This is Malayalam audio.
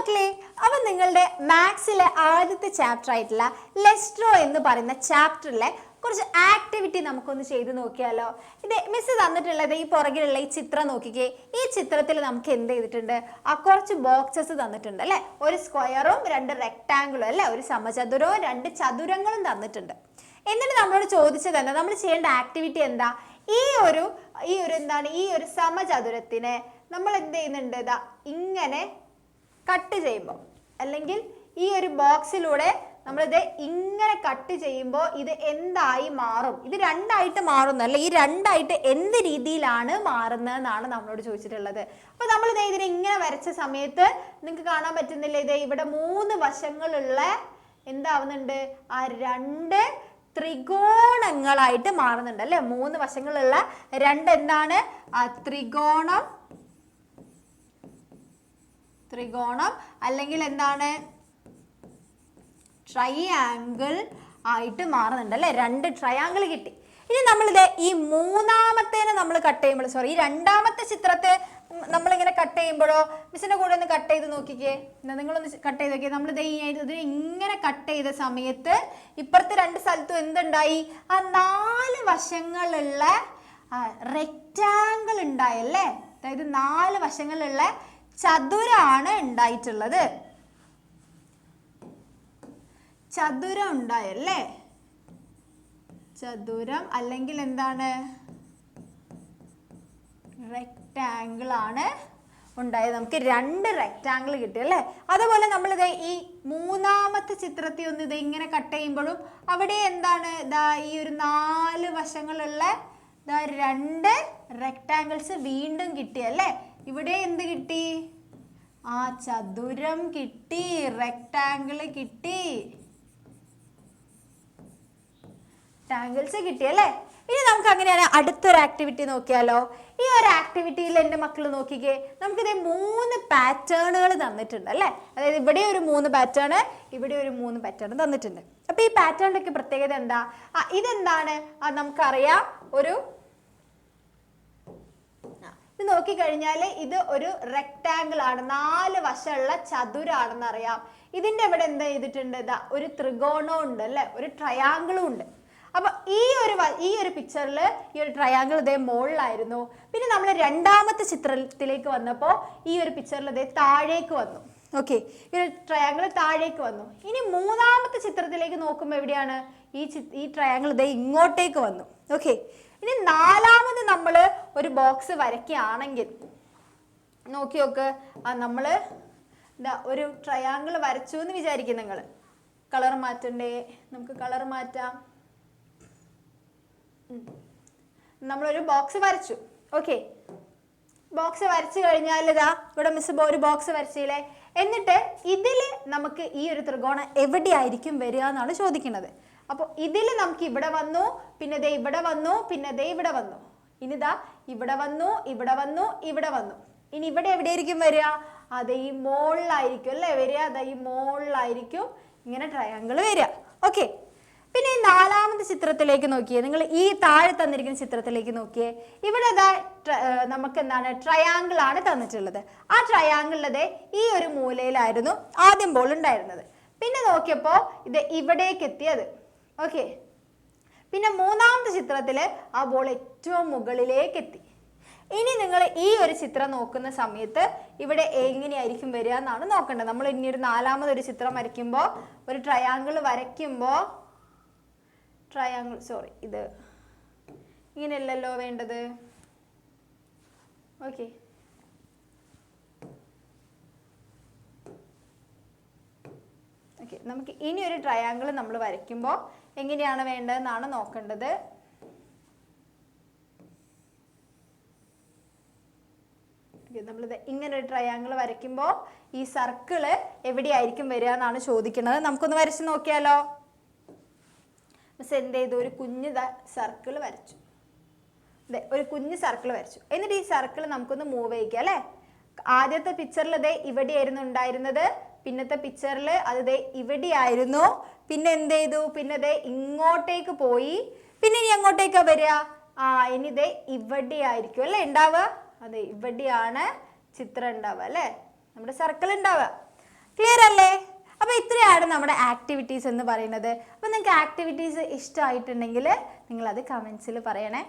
മക്കളെ, അപ്പൊ നിങ്ങളുടെ മാത്സിലെ ആദ്യത്തെ ചാപ്റ്റർ ആയിട്ടുള്ള ലെസ്ട്രോ എന്ന് പറയുന്ന ചാപ്റ്ററിലെ കുറച്ച് ആക്ടിവിറ്റി നമുക്കൊന്ന് ചെയ്ത് നോക്കിയാലോ. ഇത് മിസ് തന്നിട്ടുള്ളത് ഈ പുറകിലുള്ള ഈ ചിത്രം നോക്കിക്കേ. ഈ ചിത്രത്തിൽ നമുക്ക് എന്ത് ചെയ്തിട്ടുണ്ട്, കുറച്ച് ബോക്സസ് തന്നിട്ടുണ്ട് അല്ലെ. ഒരു സ്ക്വയറും രണ്ട് റെക്ടാങ്കിളും അല്ലെ, ഒരു സമചതുരവും രണ്ട് ചതുരങ്ങളും തന്നിട്ടുണ്ട്. എന്നിട്ട് നമ്മളോട് ചോദിച്ചത് എന്താ, നമ്മൾ ചെയ്യേണ്ട ആക്ടിവിറ്റി എന്താ, ഈ ഒരു സമചതുരത്തിനെ നമ്മൾ എന്ത് ചെയ്യുന്നുണ്ട്, ഇതാ ഇങ്ങനെ കട്ട് ചെയ്യുമ്പോൾ, അല്ലെങ്കിൽ ഈ ഒരു ബോക്സിലൂടെ നമ്മളിത് ഇങ്ങനെ കട്ട് ചെയ്യുമ്പോൾ ഇത് എന്തായി മാറും, ഇത് രണ്ടായിട്ട് മാറുന്നല്ല, ഈ രണ്ടായിട്ട് എന്ത് രീതിയിലാണ് മാറുന്നതെന്നാണ് നമ്മളോട് ചോദിച്ചിട്ടുള്ളത്. അപ്പൊ നമ്മൾ ഇതിനെ ഇങ്ങനെ വരച്ച സമയത്ത് നിങ്ങൾക്ക് കാണാൻ പറ്റുന്നില്ല, ഇത് ഇവിടെ 3 വശങ്ങളുള്ള എന്താവുന്നുണ്ട്, ആ 2 ത്രികോണങ്ങളായിട്ട് മാറുന്നുണ്ട് അല്ലെ. 3 വശങ്ങളുള്ള 2 എന്താണ്, ആ ത്രികോണം അല്ലെങ്കിൽ എന്താണ്, ട്രയാങ്കിൾ ആയിട്ട് മാറുന്നുണ്ട് അല്ലെ. 2 ട്രയാങ്കിൾ കിട്ടി. ഇനി നമ്മളിത് ഈ മൂന്നാമത്തേനെ നമ്മൾ കട്ട് ചെയ്യുമ്പോൾ, സോറി, ഈ രണ്ടാമത്തെ ചിത്രത്തെ നമ്മളിങ്ങനെ കട്ട് ചെയ്യുമ്പോഴോ, മിസ്സിന്റെ കൂടെ ഒന്ന് കട്ട് ചെയ്ത് നോക്കിക്കേ, നിങ്ങളൊന്ന് കട്ട് ചെയ്ത് നോക്കിയേ. നമ്മളിത് ഇതിനെ ഇങ്ങനെ കട്ട് ചെയ്ത സമയത്ത് ഇപ്പുറത്തെ 2 സ്ഥലത്തും എന്തുണ്ടായി, ആ 4 വശങ്ങളുള്ള റെക്റ്റാങ്കിൾ ഉണ്ടായല്ലേ. അതായത് 4 വശങ്ങളുള്ള ചതുരാണ് ഉണ്ടായിട്ടുള്ളത്, ചതുരം ഉണ്ടായല്ലേ. ചതുരം അല്ലെങ്കിൽ എന്താണ്, റെക്റ്റാങ്കിൾ ആണ് ഉണ്ടായത്. നമുക്ക് 2 റെക്റ്റാങ്കിൾ കിട്ടി അല്ലേ. അതുപോലെ നമ്മളിത് ഈ മൂന്നാമത്തെ ചിത്രത്തിൽ ഒന്ന് ഇത് ഇങ്ങനെ കട്ട് ചെയ്യുമ്പോഴും അവിടെ എന്താണ്, ഇതാ ഈ ഒരു 4 വശങ്ങളുള്ള 2 റെക്റ്റാങ്കിൾസ് വീണ്ടും കിട്ടി അല്ലേ. ഇവിടെ എന്ത് കിട്ടി, ആ ചതുരം കിട്ടി, റെക്റ്റാങ്കിൾ കിട്ടി, ടാങ്കിൾസ് കിട്ടി അല്ലേ. ഇനി നമുക്ക് അങ്ങനെയാണ് അടുത്തൊരു ആക്ടിവിറ്റി നോക്കിയാലോ. ഈ ഒരു ആക്ടിവിറ്റിയിൽ എൻ്റെ മക്കൾ നോക്കിക്കേ, നമുക്കിത് 3 പാറ്റേണുകൾ തന്നിട്ടുണ്ട് അല്ലേ. അതായത് ഇവിടെ ഒരു 3 പാറ്റേൺ, ഇവിടെ ഒരു 3 പാറ്റേൺ തന്നിട്ടുണ്ട്. അപ്പൊ ഈ പാറ്റേണിന്റെ പ്രത്യേകത എന്താ, ഇതെന്താണ്, നമുക്കറിയാം, ഇത് നോക്കിക്കഴിഞ്ഞാൽ ഇത് ഒരു റെക്റ്റാങ്കിൾ ആണ്, 4 വശമുള്ള ചതുരാണെന്ന് അറിയാം. ഇതിന്റെ ഇവിടെ എന്താ ചെയ്തിട്ടുണ്ട്, ഇതാ ഒരു ത്രികോണവും ഉണ്ട് അല്ലെ, ഒരു ട്രയാങ്കിളും ഉണ്ട്. അപ്പൊ ഈ ഒരു പിക്ചറിൽ ഈ ഒരു ട്രയാങ്കിൾ ഇതേ മുകളിലായിരുന്നു. പിന്നെ നമ്മൾ രണ്ടാമത്തെ ചിത്രത്തിലേക്ക് വന്നപ്പോൾ ഈ ഒരു പിക്ചറിൽ ഇതേ താഴേക്ക് വന്നു. ഓക്കെ, ഈ ഒരു ട്രയാങ്കിൾ താഴേക്ക് വന്നു. ഇനി മൂന്നാമത്തെ ചിത്രത്തിലേക്ക് നോക്കുമ്പോൾ എവിടെയാണ്, ഈ ട്രയാങ്കിൾ ഇതേ ഇങ്ങോട്ടേക്ക് വന്നു. ഓക്കെ, ഇനി നാലാമത് നമ്മൾ ഒരു ബോക്സ് വരയ്ക്കുകയാണെങ്കിൽ നോക്കി നോക്ക്, നമ്മൾ ഒരു ട്രയാങ്കിൾ വരച്ചു എന്ന് വിചാരിക്കും നിങ്ങൾ. കളർ മാറ്റണ്ടേ, നമുക്ക് കളർ മാറ്റാം. നമ്മളൊരു ബോക്സ് വരച്ചു. ഓക്കെ, ബോക്സ് വരച്ചു കഴിഞ്ഞാൽ ഇതാ ഇവിടെ മിസ് ഒരു ബോക്സ് വരച്ചില്ലേ. എന്നിട്ട് ഇതിൽ നമുക്ക് ഈ ഒരു ത്രികോണം എവിടെയായിരിക്കും വരിക എന്നാണ് ചോദിക്കുന്നത്. അപ്പോൾ ഇതിൽ നമുക്ക് ഇവിടെ വന്നു, പിന്നെ ദേ ഇവിടെ വന്നു, പിന്നെ ദേ ഇവിടെ വന്നു, ഇനി ഇതാ ഇവിടെ വന്നു, ഇവിടെ വന്നു, ഇവിടെ വന്നു. ഇനി ഇവിടെ എവിടെയായിരിക്കും വരിക, അത് ഈ മുകളിലായിരിക്കും അല്ലേ വരിക. അത് ഈ മുകളിലായിരിക്കും ഇങ്ങനെ ട്രയാങ്കിൾ വരിക. ഓക്കെ, പിന്നെ ഈ നാലാമത്തെ ചിത്രത്തിലേക്ക് നോക്കിയേ, നിങ്ങൾ ഈ താഴെ തന്നിരിക്കുന്ന ചിത്രത്തിലേക്ക് നോക്കിയേ. ഇവിടെ നമുക്ക് എന്താണ്, ട്രയാങ്കിൾ ആണ് തന്നിട്ടുള്ളത്. ആ ട്രയാങ്കിളിലത് ഈ ഒരു മൂലയിലായിരുന്നു ആദ്യം ബോൾ ഉണ്ടായിരുന്നത്. പിന്നെ നോക്കിയപ്പോൾ ഇത് ഇവിടേക്ക് എത്തിയത്. ഓക്കെ, പിന്നെ മൂന്നാമത്തെ ചിത്രത്തിൽ ആ ബോൾ ഏറ്റവും മുകളിലേക്ക് എത്തി. ഇനി നിങ്ങൾ ഈ ഒരു ചിത്രം നോക്കുന്ന സമയത്ത് ഇവിടെ എങ്ങനെയായിരിക്കും വരിക എന്നാണ് നോക്കേണ്ടത്. നമ്മൾ ഇനി ഒരു നാലാമതൊരു ചിത്രം വരയ്ക്കുമ്പോൾ, ഒരു ട്രയാങ്കിൾ വരയ്ക്കുമ്പോൾ, സോറി, ഇത് ഇങ്ങനെയല്ലല്ലോ വേണ്ടത്. ഓക്കെ, ഓക്കെ, നമുക്ക് ഇനി ഒരു ട്രയാങ്കിൾ നമ്മൾ വരയ്ക്കുമ്പോൾ എങ്ങനെയാണ് വേണ്ടതെന്നാണ് നോക്കേണ്ടത്. നമ്മളിത് ഇങ്ങനെ ഒരു ട്രയാങ്കിൾ വരയ്ക്കുമ്പോൾ ഈ സർക്കിള് എവിടെയായിരിക്കും വരിക എന്നാണ് ചോദിക്കുന്നത്. നമുക്കൊന്ന് വരച്ച് നോക്കിയാലോ. മിസ് എന്ത് ചെയ്തു, ഒരു കുഞ്ഞു സർക്കിൾ വരച്ചു. ഒരു കുഞ്ഞു സർക്കിൾ വരച്ചു. എന്നിട്ട് ഈ സർക്കിൾ നമുക്കൊന്ന് മൂവ് ചെയ്യിക്കാം അല്ലേ. ആദ്യത്തെ പിക്ചറിൽ ഇതേ ഇവിടെയായിരുന്നു ഉണ്ടായിരുന്നത്, പിന്നത്തെ പിക്ചറിൽ അത് ദേ ഇവിടെയായിരുന്നു. പിന്നെ എന്ത് ചെയ്തു, പിന്നെ ദേ ഇങ്ങോട്ടേക്ക് പോയി. പിന്നെ ഇനി എങ്ങോട്ടേക്കാ വരിക, ഇനി ദേ ഇവിടെ ആയിരിക്കും അല്ലേ ഉണ്ടാവുക. അതെ, ഇവിടെയാണ് ചിത്രം ഉണ്ടാവുക അല്ലേ, നമ്മുടെ സർക്കിൾ ഉണ്ടാവുക. ഇതാണ് നമ്മുടെ ആക്ടിവിറ്റീസ് എന്ന് പറയുന്നത്. അപ്പോൾ നിങ്ങൾക്ക് ആക്ടിവിറ്റീസ് ഇഷ്ടമായിട്ടുണ്ടെങ്കിൽ നിങ്ങളത് കമൻസിൽ പറയണേ.